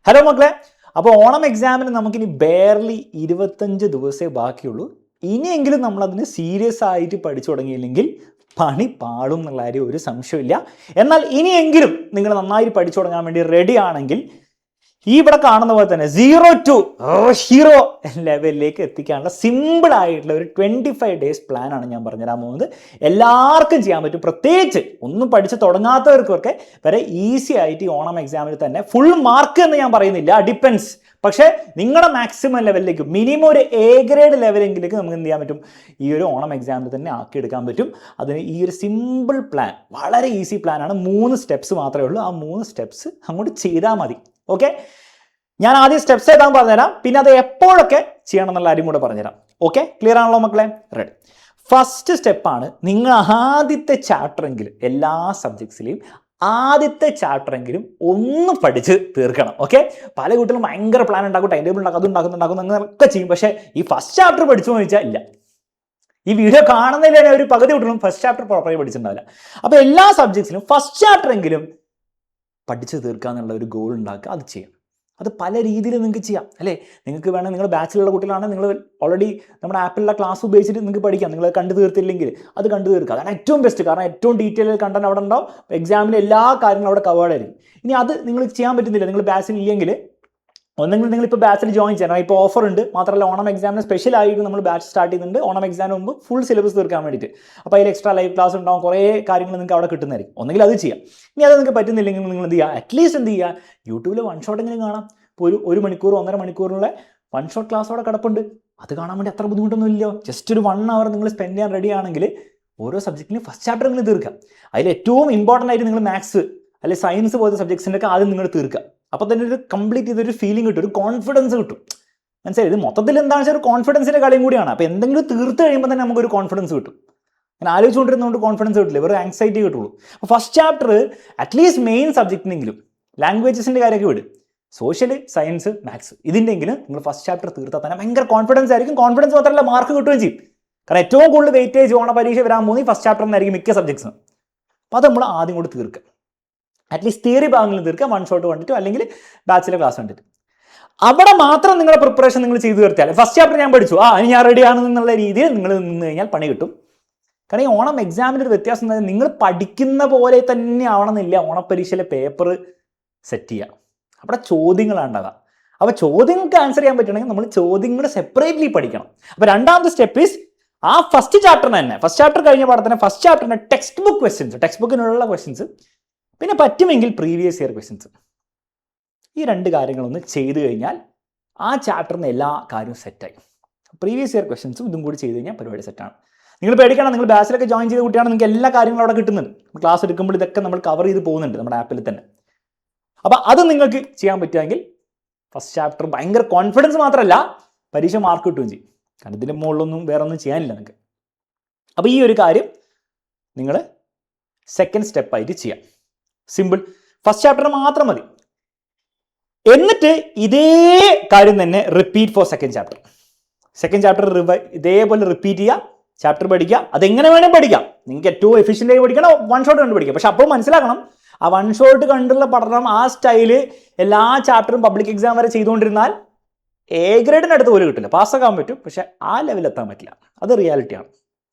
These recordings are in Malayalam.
ഹലോ മക്കളെ, അപ്പോൾ ഓണം എക്സാമിന് നമുക്കിനി ബെയർലി 25 ദിവസമേ ബാക്കിയുള്ളൂ. ഇനിയെങ്കിലും നമ്മളതിന് സീരിയസ് ആയിട്ട് പഠിച്ചു തുടങ്ങിയില്ലെങ്കിൽ പണി പാളും എന്നുള്ള കാര്യം ഒരു സംശയമില്ല. എന്നാൽ ഇനിയെങ്കിലും നിങ്ങൾ നന്നായി പഠിച്ചു തുടങ്ങാൻ വേണ്ടി റെഡി ആണെങ്കിൽ ഈ ഇവിടെ കാണുന്ന പോലെ തന്നെ 0 to ഹീറോ ലെവലിലേക്ക് എത്തിക്കാനുള്ള സിമ്പിൾ ആയിട്ടുള്ള ഒരു 25 days പ്ലാൻ ആണ് ഞാൻ പറഞ്ഞുതരാൻ പോകുന്നത്. എല്ലാവർക്കും ചെയ്യാൻ പറ്റും, പ്രത്യേകിച്ച് ഒന്നും പഠിച്ച് തുടങ്ങാത്തവർക്കൊക്കെ വരെ ഈസി ആയിട്ട് ഈ ഓണം എക്സാമിൽ തന്നെ ഫുൾ മാർക്ക് എന്ന് ഞാൻ പറയുന്നില്ല, ഡിപ്പെൻസ്. പക്ഷേ നിങ്ങളുടെ മാക്സിമം ലെവലിലേക്ക് മിനിമം ഒരു A ഗ്രേഡ് ലെവലെങ്കിലേക്ക് നമുക്ക് എന്ത് ചെയ്യാൻ പറ്റും, ഈ ഒരു ഓണം എക്സാമിൽ തന്നെ ആക്കിയെടുക്കാൻ പറ്റും. അതിന് ഈ ഒരു സിമ്പിൾ പ്ലാൻ, വളരെ ഈസി പ്ലാനാണ്. 3 സ്റ്റെപ്സ് മാത്രമേ ഉള്ളൂ. ആ 3 സ്റ്റെപ്സ് അങ്ങോട്ട് ചെയ്താൽ മതി. ഓക്കെ, ഞാൻ ആദ്യം സ്റ്റെപ്സ് ഏതാൻ പറഞ്ഞുതരാം, പിന്നെ അത് എപ്പോഴൊക്കെ ചെയ്യണം എന്നുള്ള കാര്യം കൂടെ പറഞ്ഞുതരാം. ഓക്കെ, ക്ലിയർ ആണല്ലോ മക്കളെ? റെഡി. ഫസ്റ്റ് സ്റ്റെപ്പാണ്, നിങ്ങൾ ആദ്യത്തെ ചാപ്റ്ററെങ്കിലും എല്ലാ സബ്ജക്ട്സിലെയും ആദ്യത്തെ ചാപ്റ്ററെങ്കിലും ഒന്ന് പഠിച്ച് തീർക്കണം. ഓക്കെ, പല കുട്ടികളും ഭയങ്കര പ്ലാൻ ഉണ്ടാക്കും, ടൈം ടേബിൾ ഉണ്ടാക്കും, അതുണ്ടാക്കും അങ്ങനെയൊക്കെ ചെയ്യും. പക്ഷേ ഈ ഫസ്റ്റ് ചാപ്റ്റർ പഠിച്ചു എന്ന് ചോദിച്ചാൽ ഇല്ല. ഈ വീഡിയോ കാണുന്നതിൽ തന്നെ ഒരു പകുതി കുട്ടികളും ഫസ്റ്റ് ചാപ്റ്റർ പ്രോപ്പറായി പഠിച്ചിട്ടുണ്ടാവില്ല. അപ്പോൾ എല്ലാ സബ്ജക്ട്സിലും ഫസ്റ്റ് ചാപ്റ്ററെങ്കിലും പഠിച്ച് തീർക്കുക എന്നുള്ള ഒരു ഗോൾ ഉണ്ടാക്കുക, അത് ചെയ്യാം. അത് പല രീതിയിൽ നിങ്ങൾക്ക് ചെയ്യാം അല്ലേ. നിങ്ങൾക്ക് വേണമെങ്കിൽ നിങ്ങൾ ബാച്ചിലുള്ള കുട്ടികളാണെങ്കിൽ നിങ്ങൾ ഓൾറെഡി നമ്മുടെ ആപ്പിലുള്ള ക്ലാസ് ഉപയോഗിച്ചിട്ട് നിങ്ങൾക്ക് പഠിക്കാം. നിങ്ങൾ കണ്ടു തീർത്തില്ലെങ്കിൽ അത് കണ്ടു തീർക്കുക, അതാണ് ഏറ്റവും ബെസ്റ്റ്. കാരണം ഏറ്റവും ഡീറ്റെയിൽ കണ്ടന്റ് അവിടെ ഉണ്ടാവും, എക്സാമിന് എല്ലാ കാര്യങ്ങളും അവിടെ കവേർഡ് ആയിരിക്കും. ഇനി അത് നിങ്ങൾ ചെയ്യാൻ പറ്റുന്നില്ല, നിങ്ങൾ ബാച്ചിൽ ഇല്ലെങ്കിൽ ഒന്നെങ്കിൽ നിങ്ങളിപ്പോൾ ബാച്ചിൽ ജോയിൻ ചെയ്യണം. ഇപ്പോൾ ഓഫർ ഉണ്ട്. മാത്രമല്ല ഓണം എക്സാമിന് സ്പെഷ്യൽ ആയിട്ട് നമ്മൾ ബാച്ച് സ്റ്റാർട്ട് ചെയ്യുന്നുണ്ട്. ഓണം എക്സാമിന് മുമ്പ് ഫുൾ സിലബസ് തീർക്കാൻ വേണ്ടിയിട്ട്. അപ്പോൾ അതിൽ എക്സ്ട്രാ ലൈവ് ക്ലാസ് ഉണ്ടാവും, കുറേ കാര്യങ്ങൾ നിങ്ങൾക്ക് അവിടെ കിട്ടുന്നതായിരിക്കും. ഒന്നെങ്കിൽ അത് ചെയ്യാം. ഇനി അത് നിങ്ങൾക്ക് പറ്റുന്നില്ലെങ്കിൽ നിങ്ങൾ എന്ത് ചെയ്യുക, അറ്റ്ലീസ്റ്റ് എന്ത് ചെയ്യുക, യൂട്യൂബിൽ വൺ ഷോട്ട് എങ്കിലും കാണാം. ഇപ്പോൾ ഒരു മണിക്കൂർ 1.5 മണിക്കൂറിനുള്ള വൺ ഷോട്ട് ക്ലാസ് അവിടെ കിടപ്പുണ്ട്. അത് കാണാൻ വേണ്ടി അത്ര ബുദ്ധിമുട്ടൊന്നും ഇല്ലയോ. ജസ്റ്റ് ഒരു 1 hour നിങ്ങൾ സ്പെൻഡ് ചെയ്യാൻ റെഡി ആണെങ്കിൽ ഓരോ സബ്ജക്റ്റിനും ഫസ്റ്റ് ചാപ്റ്റർ നിങ്ങൾ തീർക്കുക. അതിൽ ഏറ്റവും ഇമ്പോർട്ടൻ്റ് ആയിട്ട് നിങ്ങൾ മാത്സ് അല്ലെങ്കിൽ സയൻസ് പോലത്തെ സബ്ജക്ട്സിൻ്റെ ഒക്കെ ആദ്യം നിങ്ങൾ തീർക്കുക. അപ്പോൾ തന്നെ ഒരു കംപ്ലീറ്റ് ചെയ്തൊരു ഫീലിംഗ് കിട്ടും, ഒരു കോൺഫിഡൻസ് കിട്ടും. മനസ്സിലായി? ഇത് മൊത്തത്തിൽ എന്താണെന്ന് വെച്ചാൽ ഒരു കോൺഫിഡൻസിൻ്റെ കളിയും കൂടിയാണ്. അപ്പോൾ എന്തെങ്കിലും തീർത്ത് കഴിയുമ്പോൾ തന്നെ നമുക്കൊരു കോൺഫിഡൻസ് കിട്ടും. അങ്ങനെ ആലോചിച്ചുകൊണ്ടിരുന്നതുകൊണ്ട് കോൺഫിഡൻസ് കിട്ടില്ല, വെറും ആങ്സൈറ്റി കിട്ടുള്ളൂ. അപ്പോൾ ഫസ്റ്റ് ചാപ്റ്റർ അറ്റ്ലീസ്റ്റ് മെയിൻ സബ്ജക്റ്റിനെങ്കിലും, ലാംഗ്വേജസിൻ്റെ കാര്യമൊക്കെ വിടും, സോഷ്യൽ, സയൻസ്, മാത്സ്, ഇതിൻ്റെങ്കിലും നിങ്ങൾ ഫസ്റ്റ് ചാപ്റ്റർ തീർത്താൽ തന്നെ ഭയങ്കര കോൺഫിഡൻസ് ആയിരിക്കും. കോൺഫിഡൻസ് മാത്രമല്ല, മാർക്ക് കിട്ടുകയും ചെയ്യും. കാരണം ഏറ്റവും കൂടുതൽ വെയിറ്റേജ് ഓണ പരീക്ഷ വരാൻ പോകുന്നത് ഈ ഫസ്റ്റ് ചാപ്റ്റർ എന്നായിരിക്കും മിക്ക സബ്ജക്ട്സും. അപ്പോൾ അത് നമ്മൾ ആദ്യം കൂടി തീർക്കുക. അറ്റ്ലീസ്റ്റ് തിയറി ഭാഗങ്ങളിൽ തീർക്കുക, വൺ ഷോട്ട് കണ്ടിട്ടോ അല്ലെങ്കിൽ ബാച്ചിലെ ക്ലാസ് കണ്ടിട്ട്. അവിടെ മാത്രം നിങ്ങളുടെ പ്രിപ്പറേഷൻ നിങ്ങൾ ചെയ്തു തീർത്തിയാൽ ഫസ്റ്റ് ചാപ്റ്റർ ഞാൻ പഠിച്ചു, ഇനി ഞാൻ റെഡി ആണെന്നുള്ള രീതിയിൽ നിങ്ങൾ നിന്ന് കഴിഞ്ഞാൽ പണി കിട്ടും. കാരണം ഈ ഓണം എക്സാമിൻ്റെ ഒരു വ്യത്യാസം എന്ന് പറഞ്ഞാൽ നിങ്ങൾ പഠിക്കുന്ന പോലെ തന്നെ ആവണമെന്നില്ല ഓണപ്പരീക്ഷയിലെ പേപ്പർ സെറ്റ് ചെയ്യുക. അവിടെ ചോദ്യങ്ങളാണ് ഉണ്ടാകുക. അപ്പോൾ ചോദ്യങ്ങൾക്ക് ആൻസർ ചെയ്യാൻ പറ്റണമെങ്കിൽ നമ്മൾ ചോദ്യങ്ങൾ സെപ്പറേറ്റ്ലി പഠിക്കണം. അപ്പോൾ രണ്ടാമത്തെ സ്റ്റെപ്പ് ഈസ് ആ ഫസ്റ്റ് ചാപ്റ്ററിന് തന്നെ, ഫസ്റ്റ് ചാപ്റ്റർ കഴിഞ്ഞ പാടത്തന്നെ ഫസ്റ്റ് ചാപ്റ്ററിൻ്റെ ടെക്സ്റ്റ് ബുക്ക് ക്വസ്റ്റ്യൻസ്, ടെക്സ്റ്റ് ബുക്കിനുള്ള ക്വസ്റ്റ്യൻസ്, പിന്നെ പറ്റുമെങ്കിൽ പ്രീവിയസ് ഇയർ ക്വസ്റ്റ്യൻസ്. ഈ 2 കാര്യങ്ങളൊന്ന് ചെയ്തു കഴിഞ്ഞാൽ ആ ചാപ്റ്ററിന് എല്ലാ കാര്യവും സെറ്റായി. പ്രീവിയസ് ഇയർ ക്വസ്റ്റ്യൻസും ഇതും കൂടി ചെയ്ത് കഴിഞ്ഞാൽ പരിപാടി സെറ്റാണ്. നിങ്ങൾ പേടിക്കണം, നിങ്ങൾ ബാച്ചിലൊക്കെ ജോയിൻ ചെയ്ത കുട്ടിയാണ്, നിങ്ങൾക്ക് എല്ലാ കാര്യങ്ങളും അവിടെ കിട്ടുന്നുണ്ട്. ക്ലാസ് എടുക്കുമ്പോൾ ഇതൊക്കെ നമ്മൾ കവർ ചെയ്ത് പോകുന്നുണ്ട് നമ്മുടെ ആപ്പിൽ തന്നെ. അപ്പോൾ അത് നിങ്ങൾക്ക് ചെയ്യാൻ പറ്റുമെങ്കിൽ ഫസ്റ്റ് ചാപ്റ്റർ ഭയങ്കര കോൺഫിഡൻസ് മാത്രമല്ല, പരീക്ഷ മാർക്ക് കിട്ടുകയും ചെയ്യും. കാരണം ഇതിൻ്റെ മുകളിലൊന്നും വേറെ ഒന്നും ചെയ്യാനില്ല നിങ്ങൾക്ക്. അപ്പോൾ ഈ ഒരു കാര്യം നിങ്ങൾ സെക്കൻഡ് സ്റ്റെപ്പായിട്ട് ചെയ്യാം. സിമ്പിൾ, ഫസ്റ്റ് ചാപ്റ്റർ മാത്രം മതി. എന്നിട്ട് ഇതേ കാര്യം തന്നെ repeat four second chapter. Second chapter ഇതേപോലെ റിപ്പീറ്റ് ചെയ്യുക, ചാപ്റ്റർ പഠിക്കുക. അതെങ്ങനെ വേണേൽ പഠിക്കാം, നിങ്ങൾക്ക് ഏറ്റവും എഫിഷ്യൻ്റ് ആയി പഠിക്കണം, വൺ ഷോട്ട് കണ്ട് പഠിക്കാം. പക്ഷെ അപ്പോൾ മനസ്സിലാക്കണം, ആ വൺ ഷോട്ട് കണ്ടുള്ള പഠനം, ആ സ്റ്റൈല് എല്ലാ ചാപ്റ്ററും പബ്ലിക് എക്സാം വരെ ചെയ്തുകൊണ്ടിരുന്നാൽ A ഗ്രേഡിന് അടുത്ത് പോലും കിട്ടില്ല. പാസ്സാക്കാൻ പറ്റും, പക്ഷെ ആ ലെവലിൽ എത്താൻ പറ്റില്ല. അത് റിയാലിറ്റിയാണ്.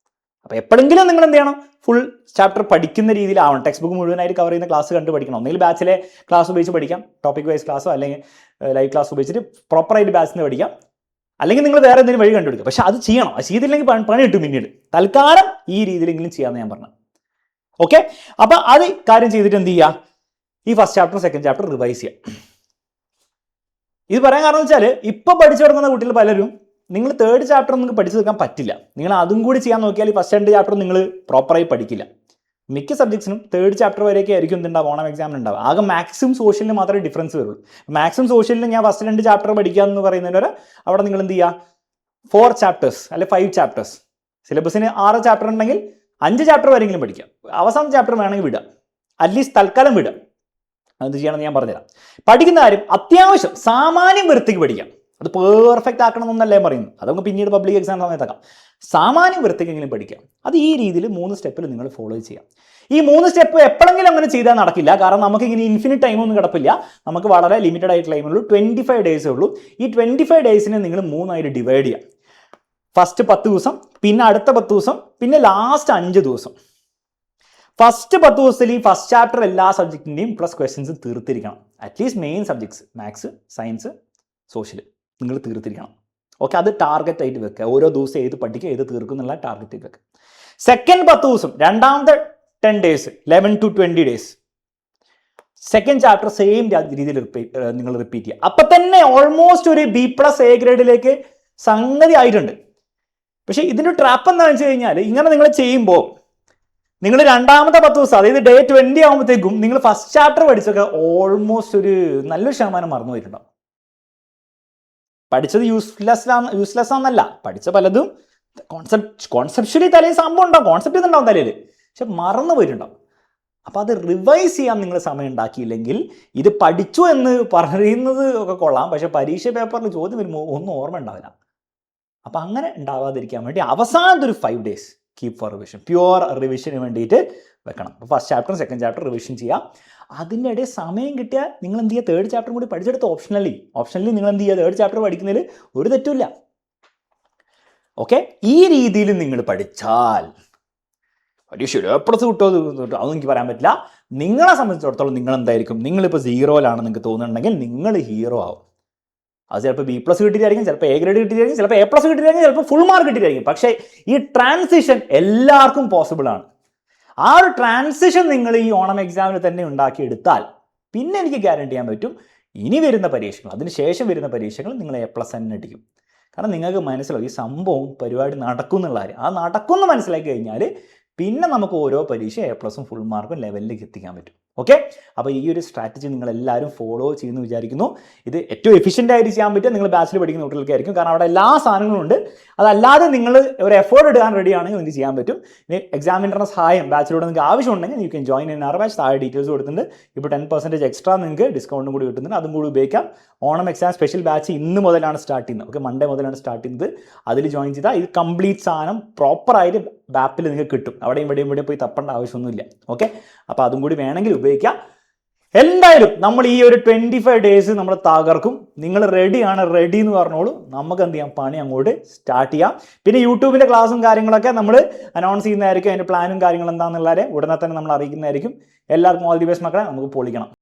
അപ്പോൾ എപ്പോഴെങ്കിലും നിങ്ങൾ എന്ത് ചെയ്യണം, ഫുൾ ചാപ്റ്റർ പഠിക്കുന്ന രീതിയിലാവണം. ടെക്സ്റ്റ് ബുക്ക് മുഴുവനായിട്ട് കവർ ചെയ്യുന്ന ക്ലാസ് കണ്ട് പഠിക്കണം. ഒന്നെങ്കിൽ ബാച്ചിലെ ക്ലാസ് ഉപയോഗിച്ച് പഠിക്കാം, ടോപ്പിക് വൈസ് ക്ലാസ്സോ അല്ലെങ്കിൽ ലൈവ് ക്ലാസ് ഉപയോഗിച്ചിട്ട് പ്രോപ്പറായിട്ട് ബാച്ചിൽ നിന്ന് പഠിക്കാം. അല്ലെങ്കിൽ നിങ്ങൾ വേറെ എന്തെങ്കിലും വഴി കണ്ടുപിടിക്കുക. പക്ഷെ അത് ചെയ്യണം. അത് ചെയ്തില്ലെങ്കിൽ പണി കിട്ടും പിന്നീട്. തൽക്കാലം ഈ രീതിയിലെങ്കിലും ചെയ്യാമെന്ന് ഞാൻ പറഞ്ഞു. ഓക്കെ, അപ്പോൾ അത് കാര്യം ചെയ്തിട്ട് എന്ത് ചെയ്യുക, ഈ first chapter second chapter revise ചെയ്യാം. ഇത് പറയാൻ കാരണം വെച്ചാൽ ഇപ്പോൾ പഠിച്ചു തുടങ്ങുന്ന കുട്ടികൾ പലരും നിങ്ങൾ തേർഡ് ചാപ്റ്റർ നിങ്ങൾക്ക് പഠിച്ചു തീർക്കാൻ പറ്റില്ല. നിങ്ങൾ അതും കൂടി ചെയ്യാൻ നോക്കിയാൽ ഈ ഫസ്റ്റ് 2 ചാപ്റ്റർ നിങ്ങൾ പ്രോപ്പറായി പഠിക്കില്ല. മിക്ക സബ്ജക്ട്സിനും തേർഡ് ചാപ്റ്റർ വരെയൊക്കെ ആയിരിക്കും എന്തുണ്ടാവും, ഓണം എക്സാമിന് ഉണ്ടാവും. ആകെ മാത്സും സോഷ്യലിന് മാത്രമേ ഡിഫറൻസ് വരുള്ളൂ. മാത്സും സോഷ്യലിന് ഞാൻ ഫസ്റ്റ് 2 ചാപ്റ്റർ പഠിക്കുക എന്ന് പറയുന്നതിന് അവിടെ നിങ്ങൾ എന്ത് ചെയ്യുക, 4 ചാപ്റ്റേഴ്സ് അല്ലെ 5 ചാപ്റ്റേഴ്സ്. സിലബസിന് 6 ചാപ്റ്റർ ഉണ്ടെങ്കിൽ 5 ചാപ്റ്റർ വരെയെങ്കിലും പഠിക്കാം. അവസാന ചാപ്റ്റർ വേണമെങ്കിൽ വിടാം, അറ്റ്ലീസ്റ്റ് തൽക്കാലം വിടാം. അത് ചെയ്യണമെന്ന് ഞാൻ പറഞ്ഞുതരാം. പഠിക്കുന്ന കാര്യം അത്യാവശ്യം സാമാന്യം വൃത്തിക്ക് പഠിക്കാം. അത് പെർഫെക്റ്റ് ആക്കണം എന്നല്ലേ പറയുന്നത്, അത് നമുക്ക് പിന്നീട് പബ്ലിക് എക്സാം സമയത്താക്കാം. സാമാന്യം വൃത്തിക്കെങ്കിലും പഠിക്കാം. അത് ഈ രീതിയിൽ 3 സ്റ്റെപ്പിൽ നിങ്ങൾ ഫോളോ ചെയ്യാം. ഈ 3 സ്റ്റെപ്പ് എപ്പോഴെങ്കിലും അങ്ങനെ ചെയ്താൽ നടക്കില്ല, കാരണം നമുക്ക് ഇങ്ങനെ ഇൻഫിനിറ്റ് ടൈമൊന്നും കിടപ്പില്ല. നമുക്ക് വളരെ ലിമിറ്റഡ് ആയിട്ട് ടൈമുള്ളൂ, 25 ഡേയ്സേ ഉള്ളൂ. ഈ 25 ഡേയ്സിനെ നിങ്ങൾ 3 ആയിട്ട് ഡിവൈഡ് ചെയ്യാം. ഫസ്റ്റ് 10 ദിവസം, പിന്നെ അടുത്ത 10 ദിവസം, പിന്നെ ലാസ്റ്റ് 5 ദിവസം. ഫസ്റ്റ് 10 ദിവസത്തിൽ ഈ ഫസ്റ്റ് ചാപ്റ്റർ എല്ലാ സബ്ജക്റ്റിൻ്റെയും പ്ലസ് ക്വസ്റ്റ്യൻസ് തീർത്തിരിക്കണം. At least main subjects maths, science, social നിങ്ങൾ തീർത്തിരിക്കണം. ഓക്കെ, അത് ടാർഗറ്റ് ആയിട്ട് വെക്കുക. ഓരോ ദിവസം ഏത് പഠിക്കുക, ഏത് തീർക്കും എന്നുള്ള ടാർഗറ്റ് ആയിട്ട് വെക്കുക. സെക്കൻഡ് 10 ദിവസം, രണ്ടാമത്തെ 10 days, 11 to 20 days, second chapter same രീതിയിൽ നിങ്ങൾ റിപ്പീറ്റ് ചെയ്യുക. അപ്പം തന്നെ ഓൾമോസ്റ്റ് ഒരു B+A ഗ്രേഡിലേക്ക് സംഗതി ആയിട്ടുണ്ട്. പക്ഷേ ഇതിൻ്റെ ട്രാപ്പ് എന്താണെന്ന് വെച്ച് കഴിഞ്ഞാൽ, ഇങ്ങനെ നിങ്ങൾ ചെയ്യുമ്പോൾ നിങ്ങൾ രണ്ടാമത്തെ 10 ദിവസം, അതായത് ഡേ 20 ആകുമ്പോഴത്തേക്കും നിങ്ങൾ ഫസ്റ്റ് ചാപ്റ്റർ പഠിച്ചൊക്കെ ഓൾമോസ്റ്റ് ഒരു നല്ലൊരു ശതമാനം മറന്നു പോയിട്ടുണ്ടാവും. പഠിച്ചത് യൂസ്ലെസ് ആണെന്നല്ല, പഠിച്ച പലതും കോൺസെപ്ച്വലി തലയിൽ സംഭവം ഉണ്ടാവും, കോൺസെപ്റ്റ് ഇതുണ്ടാവും തലയിൽ, പക്ഷെ മറന്നു പോയിട്ടുണ്ടാവും. അപ്പോൾ അത് റിവൈസ് ചെയ്യാൻ നിങ്ങൾ സമയം ഉണ്ടാക്കിയില്ലെങ്കിൽ, ഇത് പഠിച്ചു എന്ന് പറയുന്നത് ഒക്കെ കൊള്ളാം, പക്ഷെ പരീക്ഷ പേപ്പറിൽ ചോദ്യം വരുമ്പോൾ ഒന്നും ഓർമ്മ ഉണ്ടാവില്ല. അപ്പം അങ്ങനെ ഉണ്ടാവാതിരിക്കാൻ വേണ്ടി അവസാനത്തെ ഒരു 5 days keep for revision, pure റിവിഷന് വേണ്ടിയിട്ട് വെക്കണം. അപ്പോൾ first chapter second chapter revision ചെയ്യാം. അതിൻ്റെ ഇടയിൽ സമയം കിട്ടിയാൽ നിങ്ങൾ എന്ത് ചെയ്യുക, തേർഡ് ചാപ്റ്ററും കൂടി പഠിച്ചെടുത്ത് ഓപ്ഷണലി നിങ്ങൾ എന്ത് ചെയ്യുക, തേർഡ് ചാപ്റ്റർ പഠിക്കുന്നതിൽ ഒരു തെറ്റുമില്ല. ഓക്കെ, ഈ രീതിയിൽ നിങ്ങൾ പഠിച്ചാൽ പരീക്ഷയിൽ A+ കിട്ടുമോ അതൊന്നും എനിക്ക് പറയാൻ പറ്റില്ല. നിങ്ങളെ സംബന്ധിച്ചിടത്തോളം നിങ്ങൾ എന്തായിരിക്കും, നിങ്ങളിപ്പോൾ 0-ലാണെന്ന് നിങ്ങൾക്ക് തോന്നുന്നുണ്ടെങ്കിൽ നിങ്ങൾ ഹീറോ ആവും. അത് ചിലപ്പോൾ B+ കിട്ടിയിട്ടായിരിക്കും, ചിലപ്പോൾ A ഗ്രേഡ് കിട്ടിയിട്ടായിരിക്കും, ചിലപ്പോൾ A+ കിട്ടിയിട്ടായിരിക്കും, ചിലപ്പോൾ ഫുൾ മാർക്ക് കിട്ടിയിട്ടായിരിക്കും. പക്ഷേ ഈ ട്രാൻസിഷൻ എല്ലാവർക്കും പോസിബിൾ ആണ്. ആ ഒരു ട്രാൻസിഷൻ നിങ്ങൾ ഈ ഓണം എക്സാമിന് തന്നെ ഉണ്ടാക്കിയെടുത്താൽ പിന്നെ എനിക്ക് ഗ്യാരണ്ടി ചെയ്യാൻ പറ്റും, ഇനി വരുന്ന പരീക്ഷകൾ, അതിന് ശേഷം വരുന്ന പരീക്ഷകൾ നിങ്ങൾ A+ തന്നെ അടിക്കും. കാരണം നിങ്ങൾക്ക് മനസ്സിലാവും ഈ സംഭവം പരിപാടി നടക്കും എന്നുള്ള കാര്യം. ആ നടക്കുമെന്ന് മനസ്സിലാക്കി കഴിഞ്ഞാൽ പിന്നെ നമുക്ക് ഓരോ പരീക്ഷ A+ഉം ഫുൾ മാർക്കും ലെവലിലേക്ക് എത്തിക്കാൻ പറ്റും. ഓക്കെ, അപ്പോൾ ഈ ഒരു സ്ട്രാറ്റജി നിങ്ങൾ എല്ലാവരും ഫോളോ ചെയ്യുമെന്ന് വിചാരിക്കുന്നു. ഇത് ഏറ്റവും എഫിഷ്യൻ്റ് ആയിട്ട് ചെയ്യാൻ പറ്റുക നിങ്ങൾ ബാച്ചിൽ പഠിക്കുന്ന കുട്ടികൾക്കായിരിക്കും, കാരണം അവിടെ എല്ലാ സാധനങ്ങളും ഉണ്ട്. അതല്ലാതെ നിങ്ങൾ ഒരു എഫേർട്ട് എടുക്കാൻ റെഡിയാണെങ്കിൽ നിങ്ങൾക്ക് ചെയ്യാൻ പറ്റും. ഇനി എക്സാമിൻ്റെ സഹായം ബാച്ചിലൂടെ നിങ്ങൾക്ക് ആവശ്യമുണ്ടെങ്കിൽ you can join in our batch. താഴെ ഡീറ്റെയിൽസ് കൊടുത്തിട്ടുണ്ട്. ഇപ്പോൾ 10% എക്സ്ട്രാ നിങ്ങൾക്ക് ഡിസ്കൗണ്ടും കൂടി കിട്ടുന്നുണ്ട്, അതും കൂടി ഉപയോഗിക്കാം. ഓണം എക്സാം സ്പെഷ്യൽ ബാച്ച് ഇന്ന് മുതലാണ് സ്റ്റാർട്ട് ചെയ്യുന്നത്. ഓക്കെ, മൺഡേ മുതലാണ് സ്റ്റാർട്ട് ചെയ്യുന്നത്. അതിൽ ജോയിൻ ചെയ്താൽ ഇത് കംപ്ലീറ്റ് സാധനം പ്രോപ്പറായിട്ട് ബാപ്പിൽ നിങ്ങൾക്ക് കിട്ടും. അവിടെയും ഇവിടെയും പോയി തപ്പേണ്ട ആവശ്യമൊന്നുമില്ല. ഓക്കെ, അപ്പോൾ അതും കൂടി വേണമെങ്കിൽ ഉപയോഗിക്കാം. എന്തായാലും നമ്മൾ ഈ ഒരു 25 ഡേയ്സ് നമ്മൾ തകർക്കും. നിങ്ങൾ റെഡിയാണ്, റെഡി എന്ന് പറഞ്ഞോളൂ. നമുക്ക് എന്ത് ചെയ്യാം, പണി അങ്ങോട്ട് സ്റ്റാർട്ട് ചെയ്യാം. പിന്നെ യൂട്യൂബിൻ്റെ ക്ലാസ്സും കാര്യങ്ങളൊക്കെ നമ്മൾ അനൗൺസ് ചെയ്യുന്നതായിരിക്കും. അതിൻ്റെ പ്ലാനും കാര്യങ്ങളും എന്താണെന്നുള്ളവരെ ഉടനെ തന്നെ നമ്മൾ അറിയിക്കുന്നതായിരിക്കും. എല്ലാവർക്കും ഓൾ ദി ബെസ്റ്റ് മക്കളെ, നമുക്ക് പൊളിക്കണം.